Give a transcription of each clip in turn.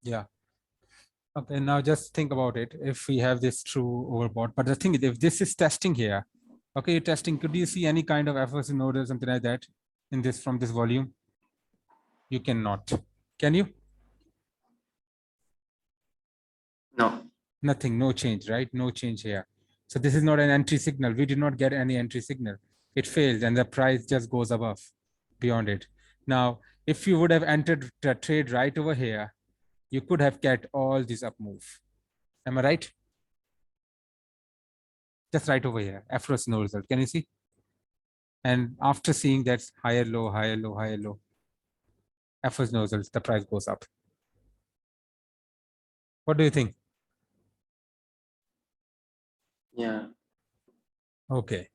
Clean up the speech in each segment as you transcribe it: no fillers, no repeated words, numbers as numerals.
Yeah. Okay, now just think about it. If we have this true overbought, but the thing is, if this is testing here, okay, you're testing, could you see any kind of FOC node or something like that in this from this volume? You cannot. Can you? No. Nothing, no change, right? No change here. So this is not an entry signal. We did not get any entry signal. It fails and the price just goes above beyond it. Now, if you would have entered the trade right over here, you could have get all this up move. Am I right? Just right over here, after no result. Can you see? And after seeing that higher low, higher low, higher low, after no results, the price goes up. What do you think? Yeah. Okay.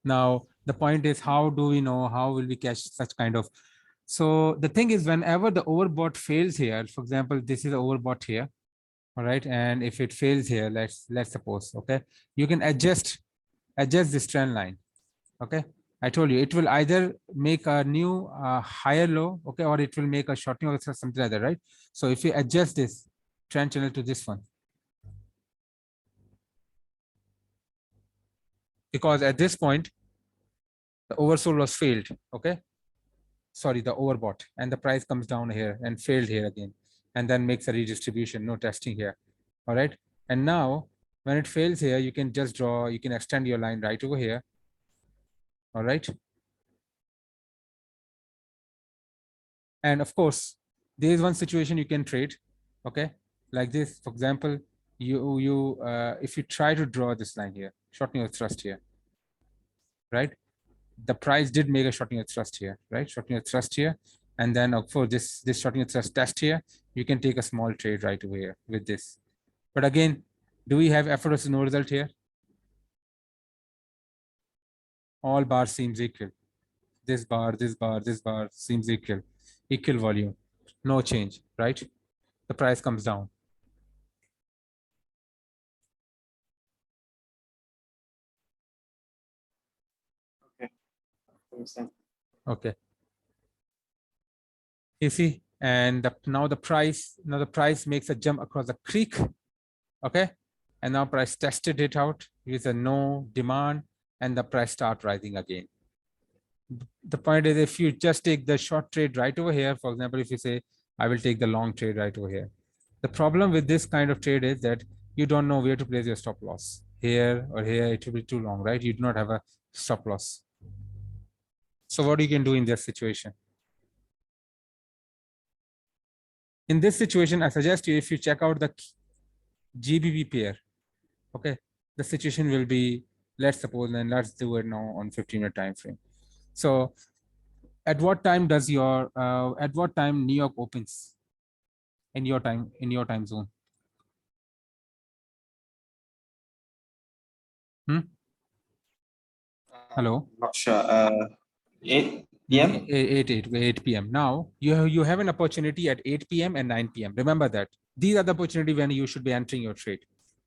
Now, the point is, how do we know, how will we catch such kind of? So the thing is, whenever the overbought fails here, for example, this is overbought here, all right, and if it fails here, let's suppose, okay, you can adjust this trend line, okay. I told you it will either make a new higher low, okay, or it will make a shortening or something like that, right? So if you adjust this trend channel to this one, because at this point the oversold was failed, okay, sorry, the overbought, and the price comes down here and failed here again, and then makes a redistribution, no testing here, all right. And now when it fails here, you can just draw, you can extend your line right over here, all right. And of course there is one situation you can trade, okay, like this. For example, you if you try to draw this line here, shortening of thrust here, right, the price did make a shortening of thrust here, right, shortening of thrust here, and then for this shortening of thrust test here, you can take a small trade right over here with this. But again, do we have effortless no result here? All bars seems equal. This bar, this bar, this bar seems equal volume, no change, right? The price comes down. Okay. Understand. Okay. You see, and now the price makes a jump across the creek, okay, and now price tested it out with a no demand, and the price start rising again. The point is, if you just take the short trade right over here, for example, if you say I will take the long trade right over here, the problem with this kind of trade is that you don't know where to place your stop loss, here or here. It will be too long, right? You do not have a stop loss. So what you can do in this situation? In this situation, I suggest you, if you check out the GBP pair, okay, the situation will be, let's suppose, and let's do it now on 15-minute time frame. So at what time does your at what time New York opens in your time zone? Hello. Not sure. 8 p.m. 8 p.m. Now you have an opportunity at 8 p.m. and 9 p.m. Remember that these are the opportunity when you should be entering your trade.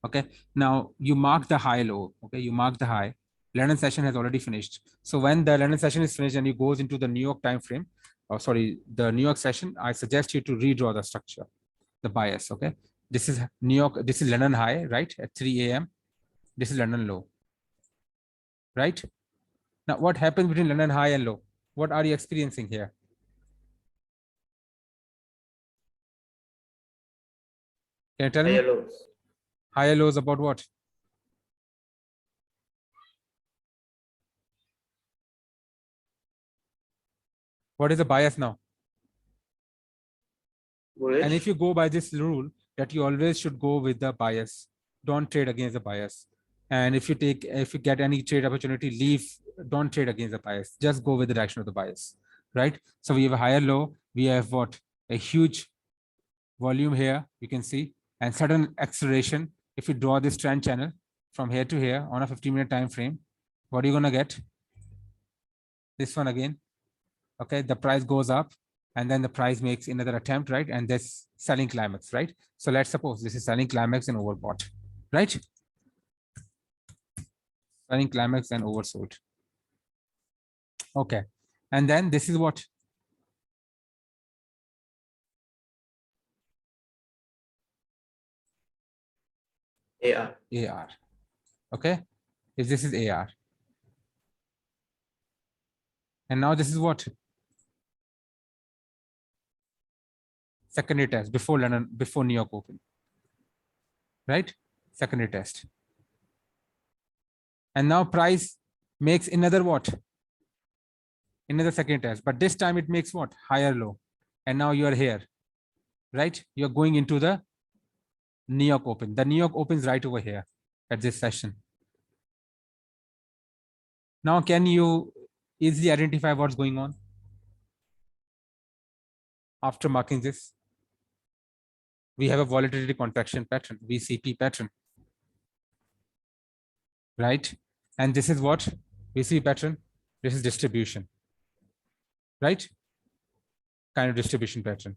Okay. Now you mark the high low. Okay. You mark the high. London session has already finished. So when the London session is finished and you goes into the New York time frame, or sorry, the New York session, I suggest you to redraw the structure, the bias. Okay. This is New York. This is London high, right? At 3 a.m. This is London low, right? Now what happens between London high and low? What are you experiencing here? Can you tell me? Higher lows. Higher lows about what? What is the bias now? Bullish. And if you go by this rule that you always should go with the bias, don't trade against the bias. And if you get any trade opportunity, don't trade against the bias. Just go with the direction of the bias, right? So we have a higher low. We have what? A huge volume here, you can see, and sudden acceleration. If you draw this trend channel from here to here on a 15-minute time frame, what are you gonna get? This one again. Okay, the price goes up and then the price makes another attempt, right? And this selling climax, right? So let's suppose this is selling climax and overbought, right? Selling climax and oversold. Okay, and then this is what? AR. AR. Okay, if this is AR, and now this is what? Secondary test before London, before New York Open, right? Secondary test. And now price makes another what? Another second test, but this time it makes what? Higher low. And now you are here, right? You're going into the New York Open. The New York Open is right over here at this session. Now, can you easily identify what's going on after marking this? We have a volatility contraction pattern, VCP pattern, right? And this is what? VCP pattern. This is distribution, right? Kind of distribution pattern.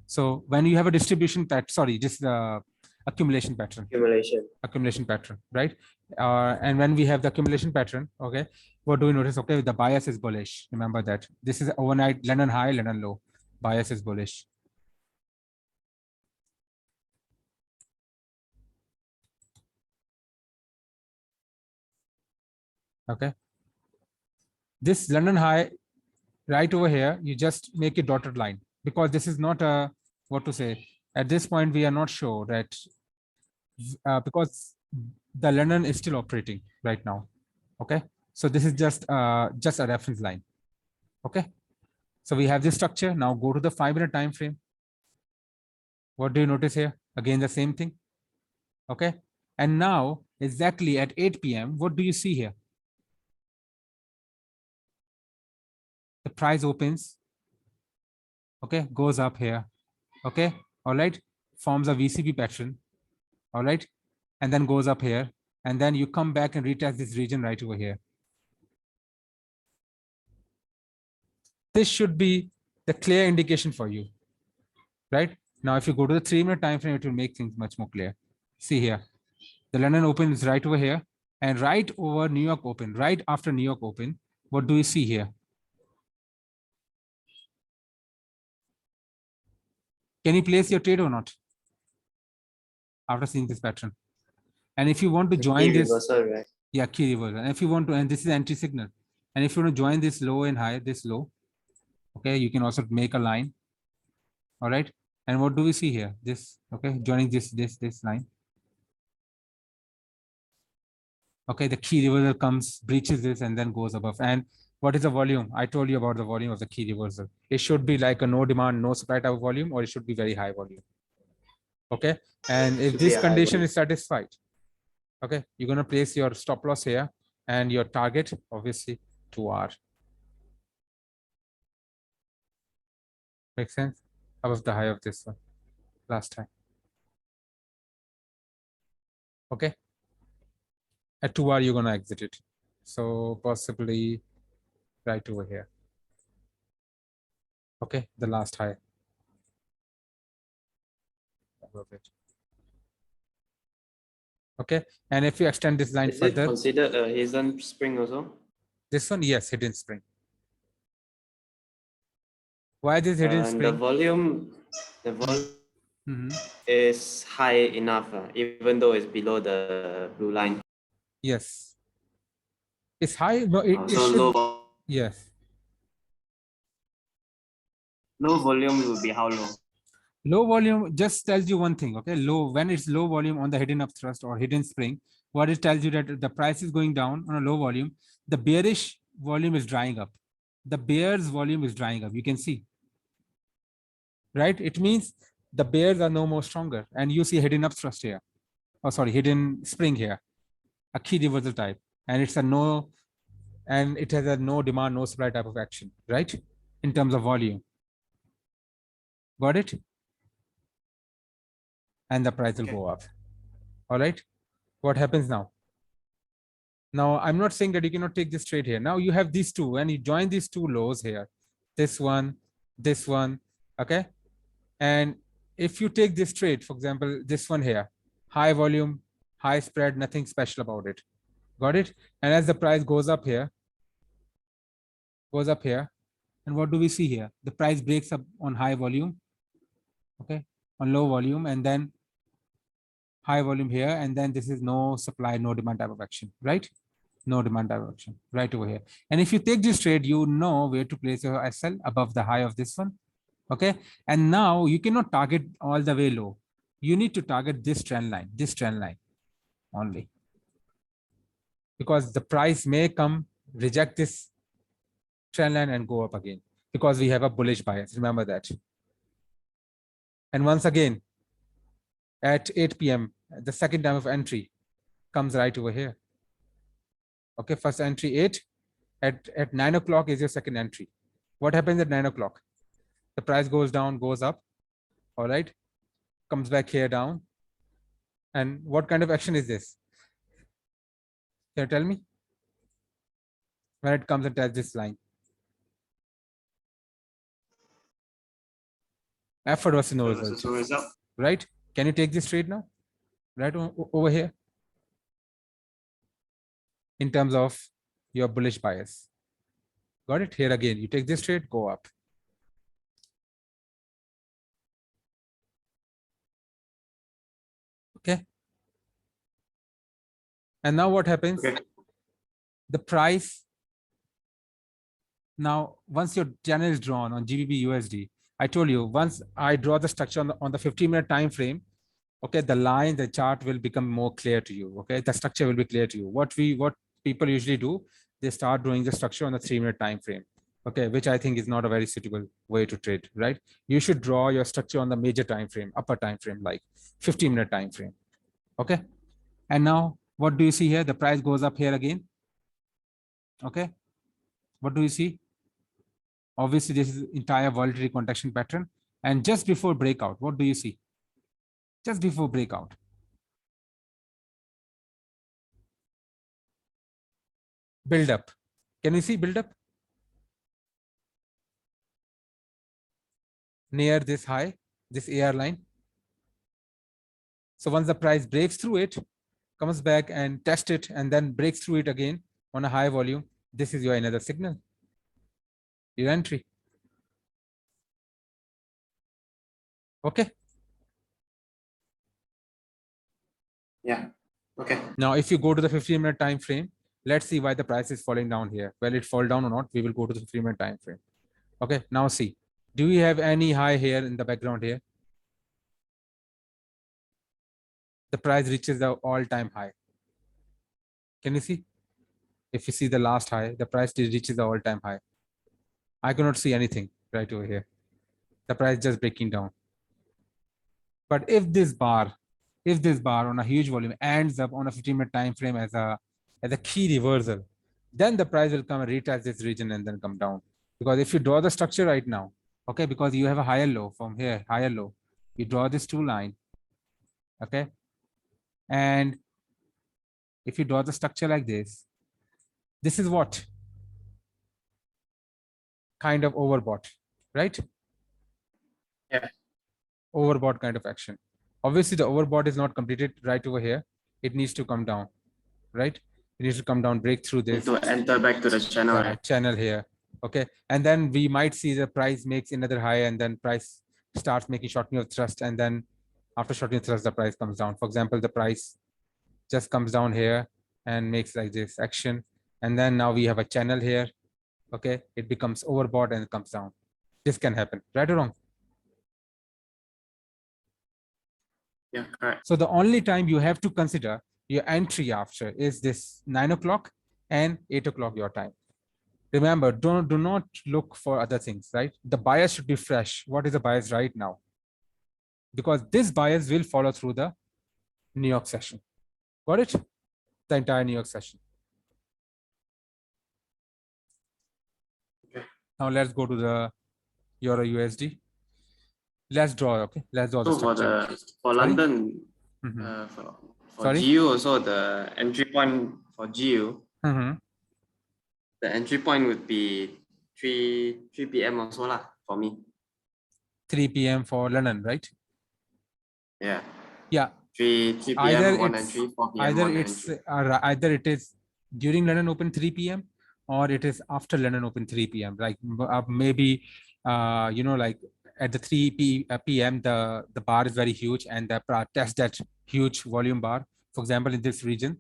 So when you have a distribution pattern, sorry, just the accumulation pattern. Accumulation pattern, right? And when we have the accumulation pattern, okay, what do we notice? Okay, the bias is bullish. Remember that this is overnight London high, London low. Bias is bullish. Okay, this London high right over here, you just make a dotted line because this is not a, what to say, at this point we are not sure that because the London is still operating right now. Okay, so this is just a reference line. Okay, so we have this structure. Now go to the 5-minute time frame. What do you notice here? Again, the same thing. Okay, and now exactly at 8 p.m. what do you see here? The price opens, okay, goes up here, okay, all right, forms a VCP pattern, all right, and then goes up here, and then you come back and retest this region right over here. This should be the clear indication for you, right? Now, if you go to the 3-minute time frame, it will make things much more clear. See here, the London Open is right over here, and right over New York Open, right after New York Open, what do you see here? Can you place your trade or not after seeing this pattern? And if you want to join this, reversal, right? Yeah, key reversal. And if you want to, and this is entry signal, and if you want to join this low and high, this low, okay, you can also make a line. All right, and what do we see here? This, okay, joining this line. Okay, the key reversal comes, breaches this, and then goes above. And what is the volume? I told you about the volume of the key reversal. It should be like a no demand, no supply type of volume, or it should be very high volume. Okay, and if this condition is satisfied, okay, you're going to place your stop loss here and your target, obviously, 2R. Make sense? Above the high of this one last time. Okay. At 2R, you're going to exit it. So possibly right over here. Okay. The last high. Above it. Okay. And if you extend this line further. Is it considered a hidden spring also? This one, yes, hidden spring. Why this hidden spring? The volume is high enough, even though it's below the blue line. Yes. It's high. No, it should. Low. Yes. Low volume will be how low? Low volume just tells you one thing. Okay. Low, when it's low volume on the hidden upthrust or hidden spring, what it tells you that the price is going down on a low volume, the bearish volume is drying up. The bear's volume is drying up. You can see. Right? It means the bears are no more stronger. And you see hidden upthrust here. Oh, sorry, hidden spring here. A key reversal type. And it's a no, and it has a no demand, no supply type of action, right? In terms of volume. Got it? And the price will go up. All right. What happens now? Now, I'm not saying that you cannot take this trade here. Now you have these two, and you join these two lows here. This one, okay? And if you take this trade, for example, this one here, high volume, high spread, nothing special about it. Got it? And as the price goes up here, and what do we see here? The price breaks up on high volume, okay, on low volume, and then high volume here, and then this is no supply, no demand type of action, right? No demand type of action right over here. And if you take this trade, you know where to place your SL above the high of this one. Okay. And now you cannot target all the way low. You need to target this trend line only, because the price may come, reject this trend line and go up again, because we have a bullish bias. Remember that. And once again, at 8 p.m., the second time of entry comes right over here. Okay, first entry 8, at 9 o'clock is your second entry. What happens at 9 o'clock? The price goes down, goes up, all right, comes back here down. And what kind of action is this? Can you tell me? When it comes and touches this line. Effort versus no result, right? Can you take this trade now? Right over here? In terms of your bullish bias. Got it? Here again, you take this trade, go up. Okay. And now what happens? Okay. The price, now once your channel is drawn on GBP USD, I told you, once I draw the structure on the 15-minute time frame, okay, the line, the chart will become more clear to you. Okay, the structure will be clear to you. What people usually do, they start drawing the structure on the 3-minute time frame. Okay, which I think is not a very suitable way to trade, right? You should draw your structure on the major time frame, upper time frame, like 15-minute time frame. Okay, and now what do you see here? The price goes up here again. Okay, what do you see? Obviously, this is entire voluntary contraction pattern. And just before breakout, what do you see? Just before breakout. Build up. Can you see build up? Near this high, this AR line. So once the price breaks through it, comes back and test it, and then breaks through it again on a high volume, this is your another signal, your entry. Okay. Yeah. Okay. Now, if you go to the 15-minute time frame, let's see why the price is falling down here. Will it fall down or not? We will go to the 15-minute time frame. Okay. Now see, do we have any high here in the background here? The price reaches the all-time high. Can you see? If you see the last high, the price reaches the all-time high. I cannot see anything right over here. The price just breaking down. But if this bar on a huge volume ends up on a 15-minute time frame as a key reversal, then the price will come and retest this region and then come down. Because if you draw the structure right now, okay, because you have a higher low from here, higher low, you draw this two line, okay, and if you draw the structure like this is what kind of overbought, right? Yeah. Overbought kind of action. Obviously, the overbought is not completed right over here. It needs to come down, right? It needs to come down, break through this. To enter back to the channel. Yeah, channel here. Okay. And then we might see the price makes another high, and then price starts making shortening of thrust. And then after shortening of thrust, the price comes down. For example, the price just comes down here and makes like this action. And then now we have a channel here. Okay. It becomes overbought and it comes down. This can happen, right or wrong? Yeah, correct. So the only time you have to consider your entry after is this 9 o'clock and 8 o'clock your time. Remember, do not look for other things, right? The bias should be fresh. What is the bias right now? Because this bias will follow through the New York session. Got it? The entire New York session. Okay. Now let's go to the Euro USD. Let's draw, okay? Let's draw the structure. For London, for GU also, the entry point for GU, the entry point would be 3 p.m. also lah, for me. 3 p.m. for London, right? Yeah. Yeah. 3 p.m. Either one it's, entry, 4 p.m. either one it's entry. Either it is during London Open 3 p.m. or it is after London Open 3 p.m. Like maybe you know, like at the 3 p.m. The bar is very huge, and the test that huge volume bar. For example, in this region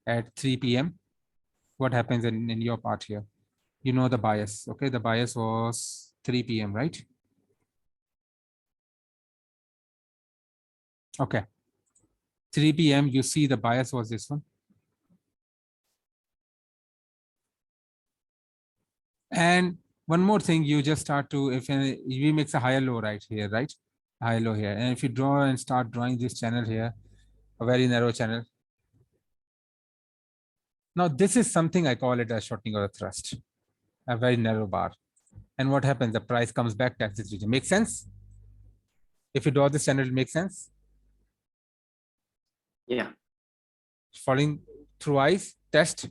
at 3 p.m., what happens in your part here? You know the bias. Okay, the bias was 3 p.m., right? Okay. 3 p.m., you see the bias was this one. And one more thing, you just start to, if we makes a higher low right here, right? Higher low here. And if you draw and start drawing this channel here, a very narrow channel. Now, this is something I call it a shortening or a thrust, a very narrow bar. And what happens? The price comes back to this region. Make sense? If you draw this channel, it makes sense? Yeah. Falling through ice, test,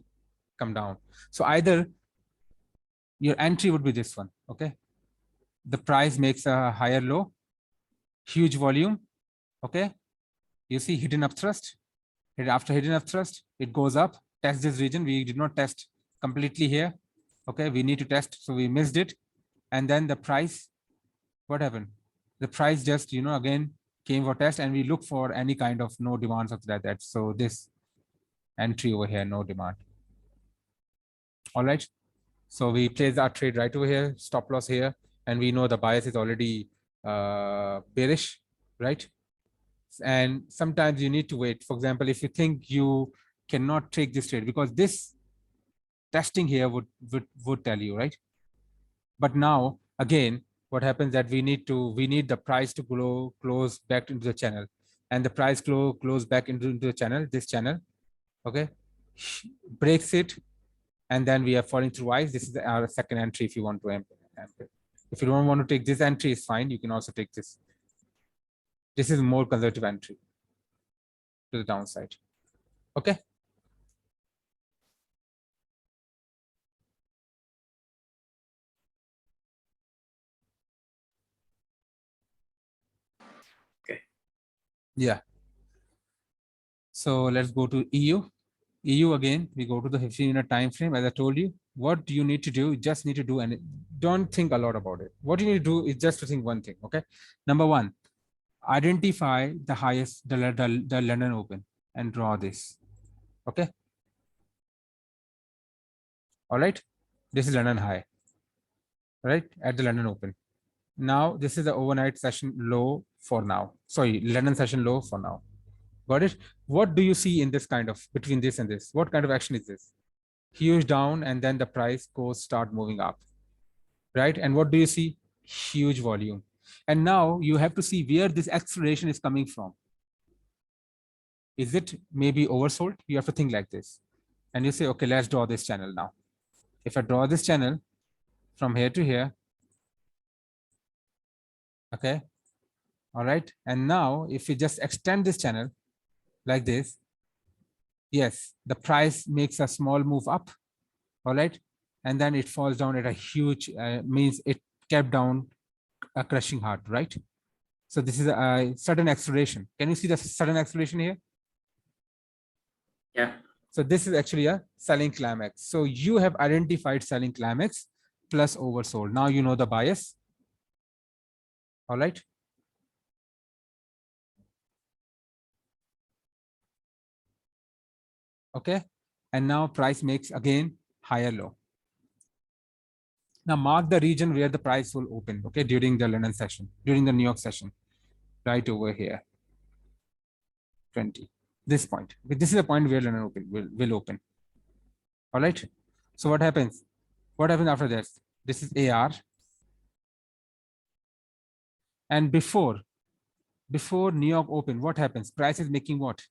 come down. So either your entry would be this one, okay? The price makes a higher low, huge volume, okay? You see hidden up thrust. After hidden up thrust, it goes up, test this region. We did not test completely here, okay? We need to test, so we missed it. And then the price, what happened? The price just, again, came for test, and we look for any kind of no demands of that. So this entry over here, no demand. All right. So we place our trade right over here, stop loss here, and we know the bias is already bearish, right? And sometimes you need to wait. For example, if you think you cannot take this trade, because this testing here would tell you, right? But now again, what happens that we need the price to close back into the channel, and the price close back into the channel, this channel, okay, breaks it, and then we are falling through ice. This is our second entry. If you want to enter, if you don't want to take this entry, it's fine. You can also take this. This is more conservative entry to the downside. Okay. Okay. Yeah. So let's go to EU. EU again, we go to the 15-minute time frame. As I told you, what do you need to do? You just need to do, and don't think a lot about it. What you need to do is just to think one thing. Okay. Number one, identify the highest, the London Open, and draw this. Okay. All right. This is London high, right? At the London Open. Now, this is the overnight session low for now. Sorry, London session low for now. Got it? What do you see in this kind of, between this and this? What kind of action is this? Huge down, and then the price goes start moving up, right? And what do you see? Huge volume. And now you have to see where this acceleration is coming from. Is it maybe oversold? You have to think like this. And you say, okay, let's draw this channel now. If I draw this channel from here to here, okay, all right. And now if you just extend this channel like this, yes, the price makes a small move up, all right, and then it falls down at a huge, means it kept down a crushing hard, right? So this is a sudden acceleration. Can you see the sudden acceleration here? Yeah. So this is actually a selling climax. So you have identified selling climax plus oversold. Now you know the bias. All right. Okay. And now price makes again higher low. Now mark the region where the price will open, okay, during the London session, during the New York session, right over here, 20, this point. This is the point where London will open. All right. So what happens? What happens after this? This is AR. And before New York open, what happens? Price is making what?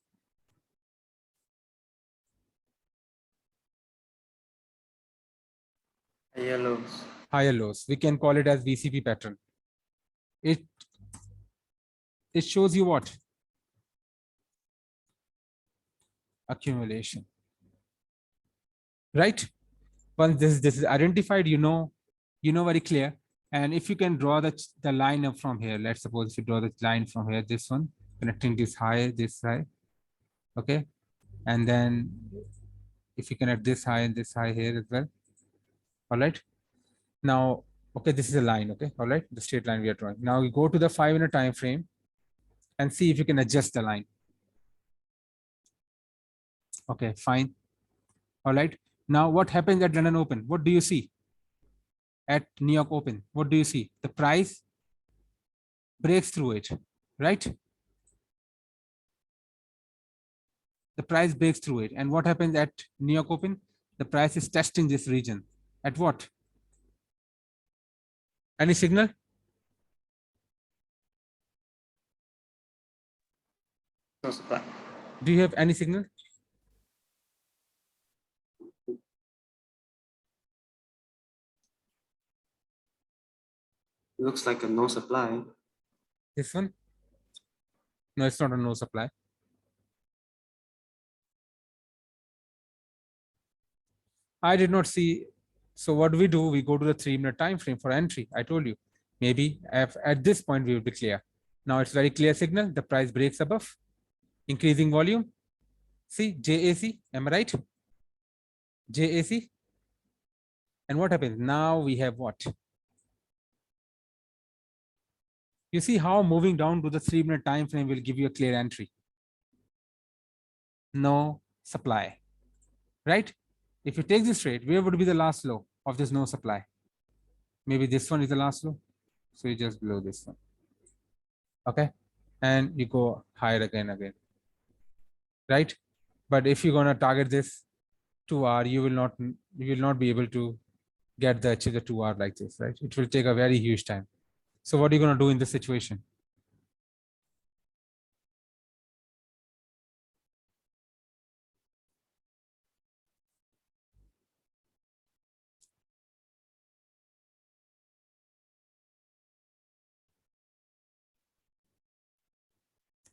Higher lows. Higher lows. We can call it as VCP pattern. It shows you what? Accumulation. Right? Once this is identified, you know very clear. And if you can draw the line up from here, let's suppose if you draw the line from here, this one, connecting this high, okay? And then if you connect this high and this high here as well, all right? Now, Okay, this is a line. Okay, all right, the straight line we are drawing. Now we go to the 5-minute time frame and see if you can adjust the line. Okay, fine. All right. Now what happens at London Open? What do you see? At New York Open, what do you see? The price breaks through it, right? The price breaks through it. And what happens at New York Open? The price is testing this region. At what? Any signal? No supply. Do you have any signal? Looks like a no supply. This one? No, it's not a no supply. I did not see. So what do? We go to the 3-minute time frame for entry. I told you, maybe at this point we will be clear. Now it's very clear signal. The price breaks above, increasing volume. See, JAC, am I right? JAC. And what happens? Now we have what? You see how moving down to the 3-minute time frame will give you a clear entry. No supply, right? If you take this trade, where would be the last low of this no supply? Maybe this one is the last low. So you just below this one. Okay. And you go higher again, right? But if you're going to target this 2 hour, you will not be able to achieve the 2 hour like this, right? It will take a very huge time. So what are you going to do in this situation?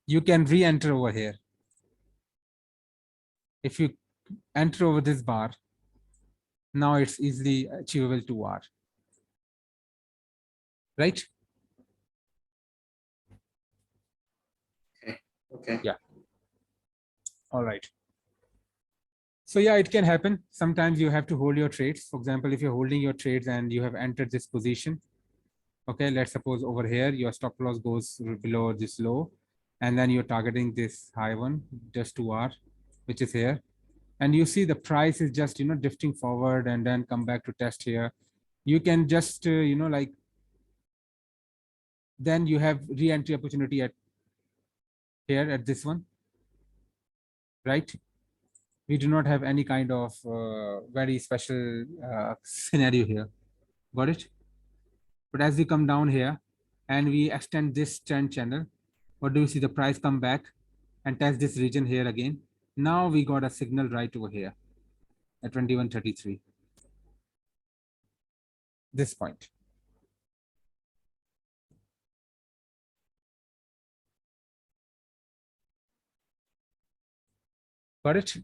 You can re-enter over here. If you enter over this bar, now it's easily achievable 2 hour, right? Okay. Yeah. All right. So yeah, it can happen. Sometimes you have to hold your trades. For example, if you're holding your trades and you have entered this position, okay, let's suppose over here, your stop loss goes below this low, and then you're targeting this high one, just 2 hour, which is here. And you see the price is just, drifting forward and then come back to test here. You can just, then you have re-entry opportunity at here at this one, right? We do not have any kind of very special scenario here. Got it? But as we come down here and we extend this trend channel, what do we see? The price come back and test this region here again. Now we got a signal right over here at 2133. This point. Got it?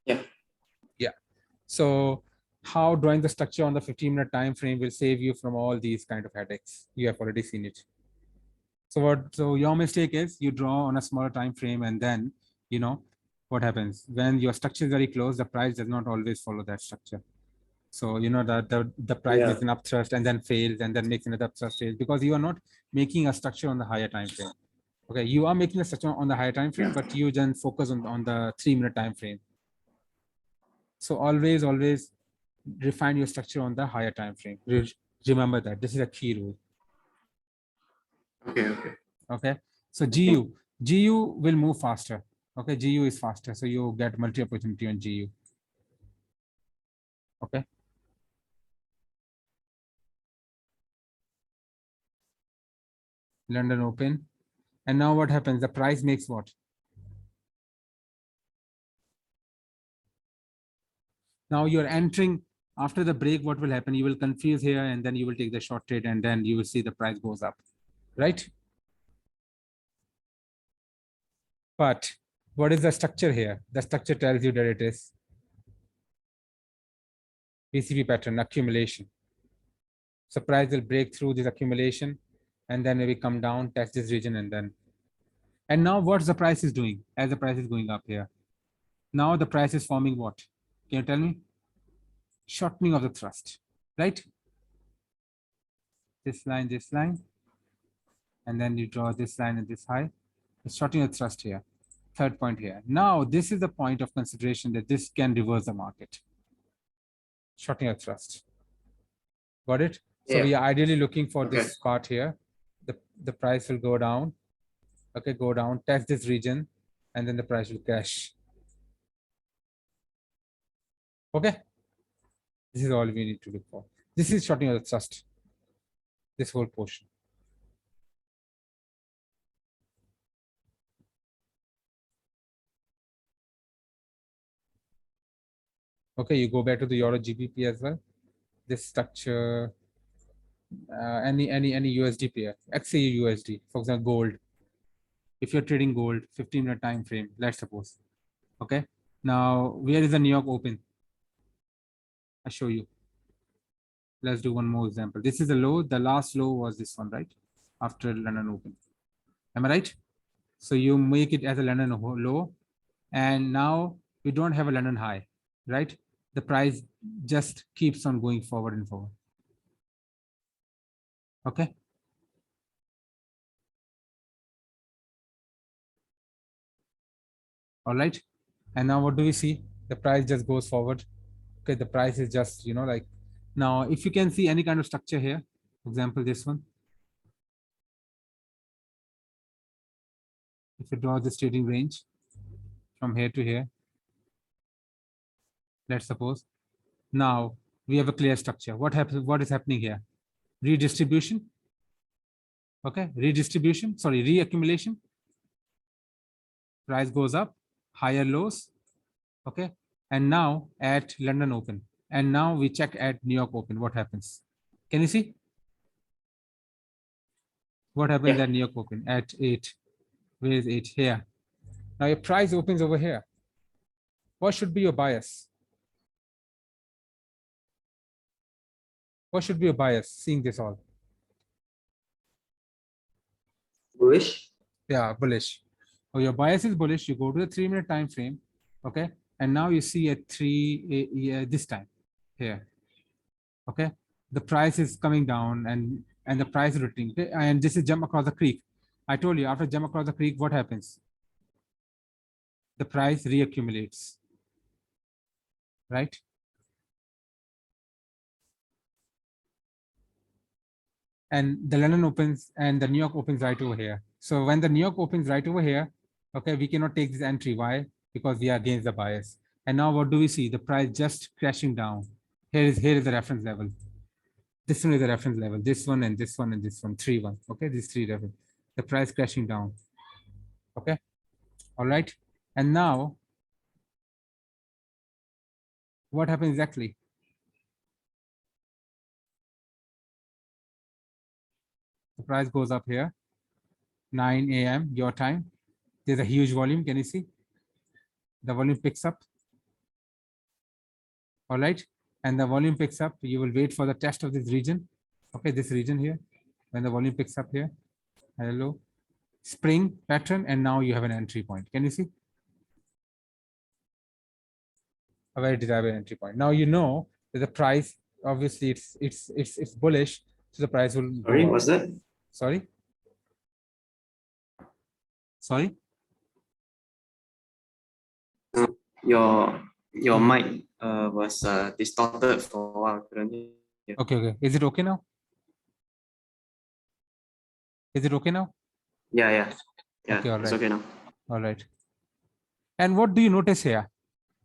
Yeah. Yeah. So how drawing the structure on the 15-minute time frame will save you from all these kind of headaches. You have already seen it. So your mistake is you draw on a smaller time frame, and then what happens when your structure is very close, the price does not always follow that structure. So that the price makes an upthrust and then fails and then makes another upthrust fails because you are not making a structure on the higher time frame. Okay, you are making a structure on the higher time frame, but you then focus on the 3-minute time frame. So always refine your structure on the higher time frame. Remember that this is a key rule. Okay. So GU will move faster. Okay, GU is faster, so you get multi opportunity on GU. Okay. London Open. And now what happens? The price makes what? Now you're entering after the break. What will happen? You will confuse here and then you will take the short trade and then you will see the price goes up, right? But what is the structure here? The structure tells you that it is PCP pattern accumulation. So price will break through this accumulation and then maybe come down, test this region and now what's the price is doing as the price is going up here? Now the price is forming what? Can you tell me? shortening of the thrust, right? This line, and then you draw this line and this high. It's shortening the thrust here. Third point here. Now, this is the point of consideration that this can reverse the market. Shortening the thrust. Got it? So Yeah. we are ideally looking for Okay. this part here. The price will go down. Okay, go down, test this region, and then the price will crash. Okay. This is all we need to look for. This is shortening of the thrust. This whole portion. Okay, you go back to the Euro GBP as well. This structure, any USD pair, XAU USD, for example, gold. If you're trading gold, 15-minute time frame, let's suppose. Okay. Now, where is the New York Open? I'll show you. Let's do one more example. This is the low. The last low was this one, right? After London Open. Am I right? So you make it as a London low, and now we don't have a London high, right? The price just keeps on going forward and forward. Okay. All right. And now what do we see? The price just goes forward. Okay. The price is just, like now, if you can see any kind of structure here, for example, this one. If you draw this trading range from here to here, let's suppose. Now we have a clear structure. What happens? What is happening here? Redistribution. Okay, redistribution. Sorry, reaccumulation. Price goes up, higher lows. Okay, and now at London Open, and now we check at New York Open. What happens? Can you see? What happens at New York Open at 8? Where is 8? Here. Now your price opens over here. What should be your bias? What should be your bias seeing this all? Bullish. Yeah, bullish. Oh, your bias is bullish. You go to the 3-minute time frame. Okay. And now you see at 3 this time here. Okay. The price is coming down and the price is retreating. Okay? And this is jump across the creek. I told you after jump across the creek, what happens? The price reaccumulates. Right? And the London opens and the New York opens right over here. So when the New York opens right over here, okay, we cannot take this entry. Why? Because we are against the bias. And now what do we see? The price just crashing down. Here is the reference level. This one is the reference level. This one and this one and this one, 3, 1. Okay, these 3 levels. The price crashing down. Okay, all right. And now, what happens exactly? The price goes up here, 9 a.m. your time. There's a huge volume. Can you see? The volume picks up. All right. And the volume picks up. You will wait for the test of this region. Okay, this region here. When the volume picks up here, hello, spring pattern, and now you have an entry point. Can you see? A very desirable entry point. Now you know that the price, obviously, it's bullish, so the price will. Sorry, what's that? Sorry. Sorry. Your mic was distorted for a while. Couldn't hear. Okay. Is it okay now? Is it okay now? Yeah. Okay, all right. It's okay now. All right. And what do you notice here?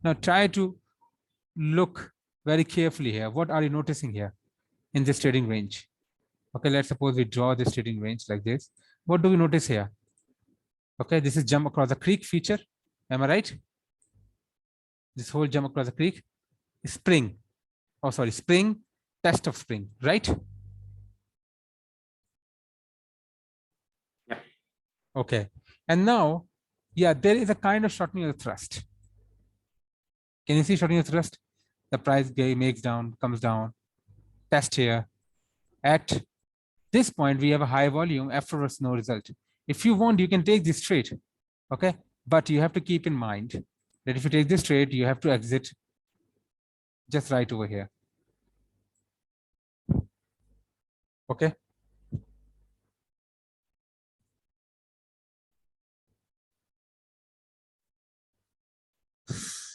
Now try to look very carefully here. What are you noticing here in this trading range? Okay, let's suppose we draw this trading range like this. What do we notice here? Okay, this is jump across the creek feature. Am I right? This whole jump across the creek is spring. Oh, sorry, spring, test of spring, right? Yeah. Okay. And now, yeah, there is a kind of shortening of the thrust. Can you see shortening of the thrust? The price makes down, comes down, test here. At this point, we have a high volume, afterwards no result. If you want, you can take this trade, okay? But you have to keep in mind that if you take this trade, you have to exit just right over here. Okay.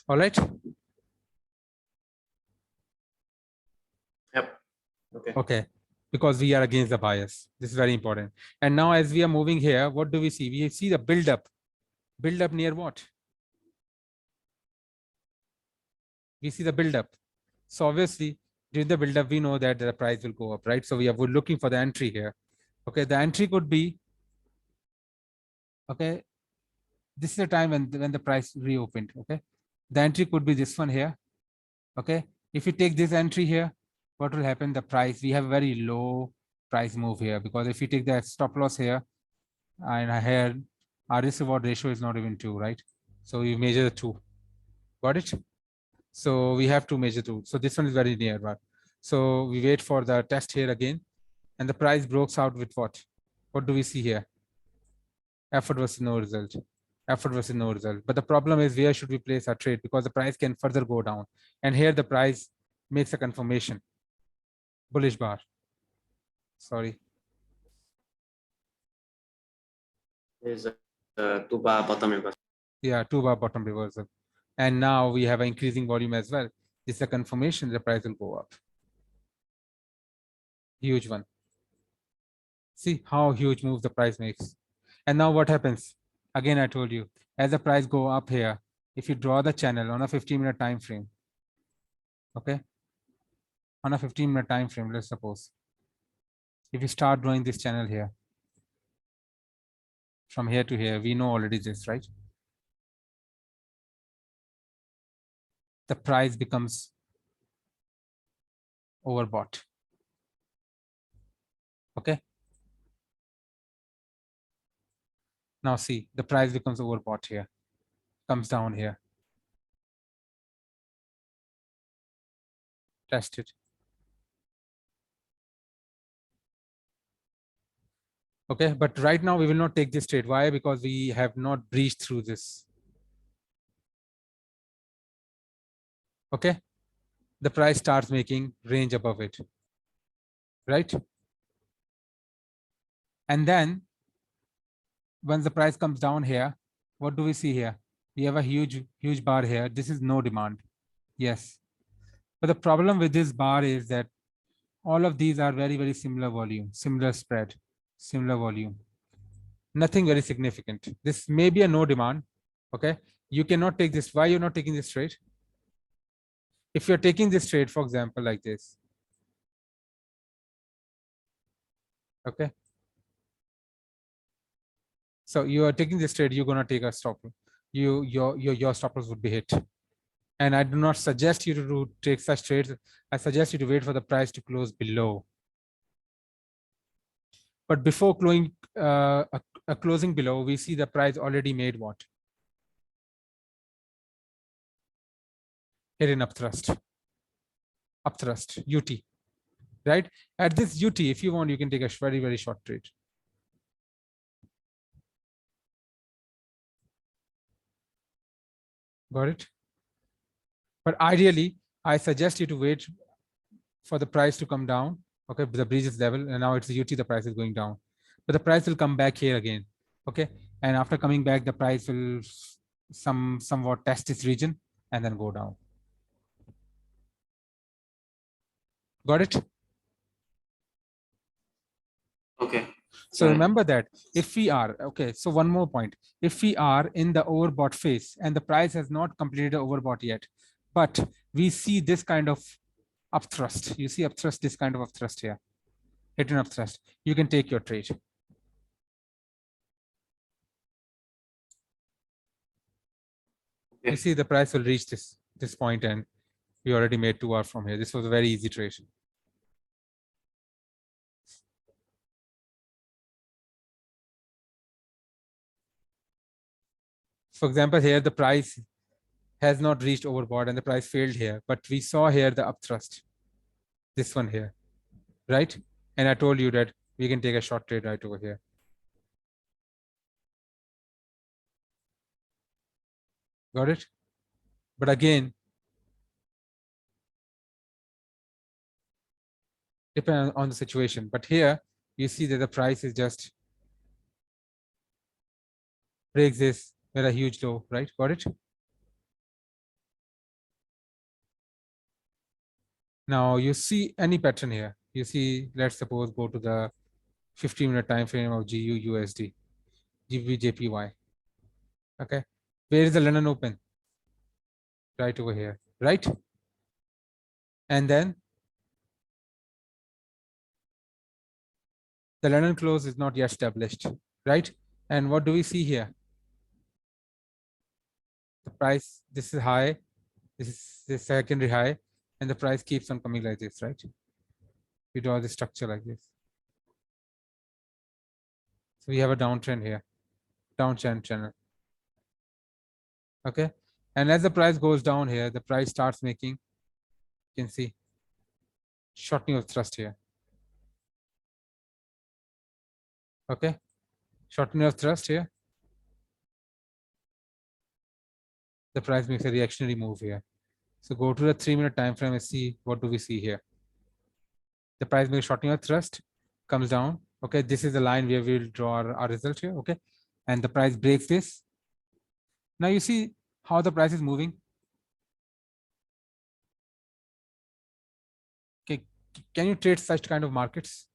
All right. Yep. Okay. Okay. Because we are against the bias. This is very important. And now as we are moving here, what do we see? We see the build up. Build up near what? We see the build up. So obviously during the build up, we know that the price will go up, right? So we're looking for the entry here. Okay. The entry could be, okay, this is the time when the price reopened. Okay. The entry could be this one here. Okay. If you take this entry here, what will happen? The price, we have a very low price move here, because if you take that stop loss here, and here our risk reward ratio is not even 2, right? So we measure the 2. Got it? So we have to measure 2. So this one is very near, right? So we wait for the test here again, and the price breaks out with what? What do we see here? Effort versus no result. Effort versus no result. But the problem is, where should we place our trade? Because the price can further go down. And here the price makes a confirmation. Bullish bar. Sorry. There's a 2-bar bottom reversal. Yeah, 2-bar bottom reversal. And now we have an increasing volume as well. This is a confirmation the price will go up. Huge one. See how huge move the price makes. And now what happens? Again, I told you, as the price go up here, if you draw the channel on a 15-minute time frame, okay, on a 15-minute time frame, let's suppose, if you start drawing this channel here, from here to here, we know already this, right? The price becomes overbought. Okay. Now see, the price becomes overbought here, comes down here. Test it. Okay, but right now we will not take this trade. Why? Because we have not breached through this. Okay, the price starts making range above it, right? And then once the price comes down here, what do we see here? We have a huge bar here. This is no demand. Yes. But the problem with this bar is that all of these are very similar volume, similar spread, similar volume. Nothing very significant. This may be a no demand. Okay. You cannot take this. Why you're not taking this trade? If you're taking this trade, for example, like this. Okay. So you are taking this trade, you're gonna take a stop. Your stop loss would be hit. And I do not suggest you to take such trades. I suggest you to wait for the price to close below. But before closing closing below, we see the price already made what? Hidden upthrust. Upthrust, UT. Right? At this UT, if you want, you can take a very short trade. Got it? But ideally, I suggest you to wait for the price to come down. Okay, the breaches level, and now it's the UT, the price is going down. But the price will come back here again. Okay, and after coming back, the price will somewhat test this region and then go down. Got it? Okay. So remember that if we are, okay, so one more point. If we are in the overbought phase and the price has not completed overbought yet, but we see this kind of upthrust, you see upthrust, this kind of upthrust here, hidden upthrust, you can take your trade. You see the price will reach this point and we already made 2 hours from here. This was a very easy trade. For example, here the price has not reached overbought and the price failed here, but we saw here the upthrust, this one here, right? And I told you that we can take a short trade right over here. Got it? But again, depend on the situation. But here you see that the price is just breaks this with a huge low, right? Got it? Now you see any pattern here. You see, let's suppose go to the 15-minute time frame of GU USD, GBP JPY. Okay, where is the London Open? Right over here, right? And then the London close is not yet established, right? And what do we see here? The price, this is high, this is the secondary high, and the price keeps on coming like this, right? We draw the structure like this. So we have a downtrend here, downtrend channel. Okay, and as the price goes down here, the price starts making, you can see, shortening of thrust here. Okay, shortening of thrust here. The price makes a reactionary move here. So go to the 3-minute time frame and see what do we see here. The price makes shortening of thrust, comes down. Okay, this is the line where we will draw our result here. Okay, and the price breaks this. Now you see how the price is moving. Okay, can you trade such kind of markets?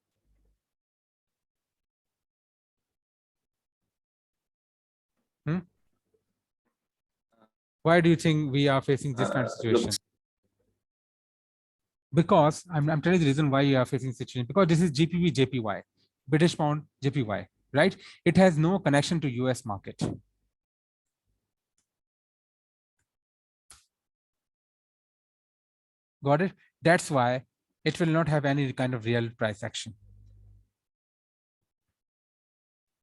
Why do you think we are facing this kind of situation? Because I'm telling you the reason why you are facing this situation, because this is GBP JPY, British pound JPY, right? It has no connection to US market. Got it? That's why it will not have any kind of real price action.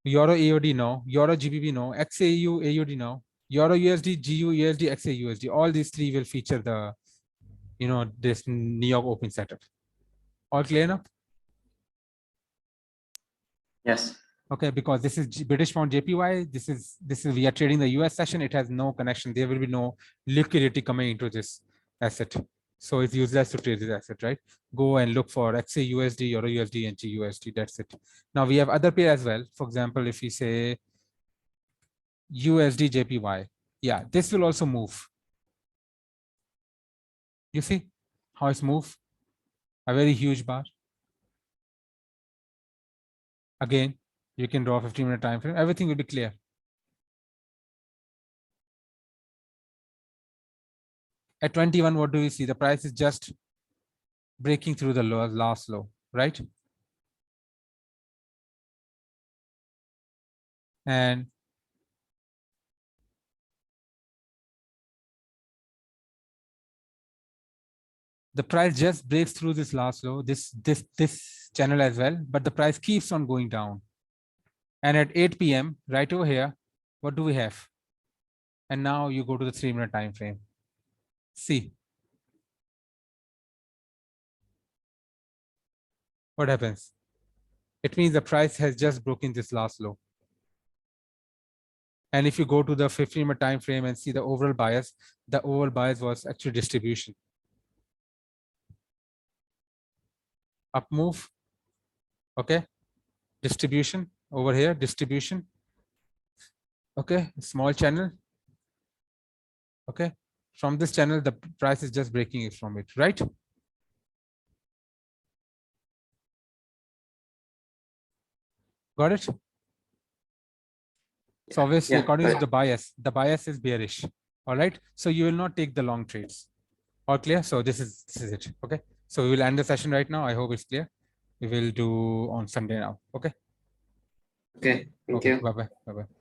Euro AUD no, Euro GBP no, XAU AUD no, Euro USD, GU USD, XA USD. All these three will feature the, this New York open setup. All clear now? Yes. Okay, because this is British pound JPY. This is we are trading the US session. It has no connection. There will be no liquidity coming into this asset. So it's useless to trade this asset, right? Go and look for XA USD, Euro USD, and GUSD. That's it. Now we have other pair as well. For example, if we say USD JPY, yeah, this will also move. You see how it's moved? A very huge bar. Again, you can draw 15-minute time frame. Everything will be clear. At 21, what do we see? The price is just breaking through the last low, right? And the price just breaks through this last low, this channel as well, but the price keeps on going down. And at 8 p.m. right over here, what do we have? And now you go to the 3-minute time frame. See what happens. It means the price has just broken this last low. And if you go to the 15-minute time frame and see the overall bias, the overall bias was actually distribution. Up move. Okay. Distribution over here, distribution. Okay. Small channel. Okay. From this channel, the price is just breaking it from it, right? Got it? So obviously, according to the bias is bearish. All right. So you will not take the long trades. All clear? So this is it. Okay. So we will end the session right now. I hope it's clear. We will do on Sunday now. Okay. Okay. Thank you. Bye-bye. Bye-bye.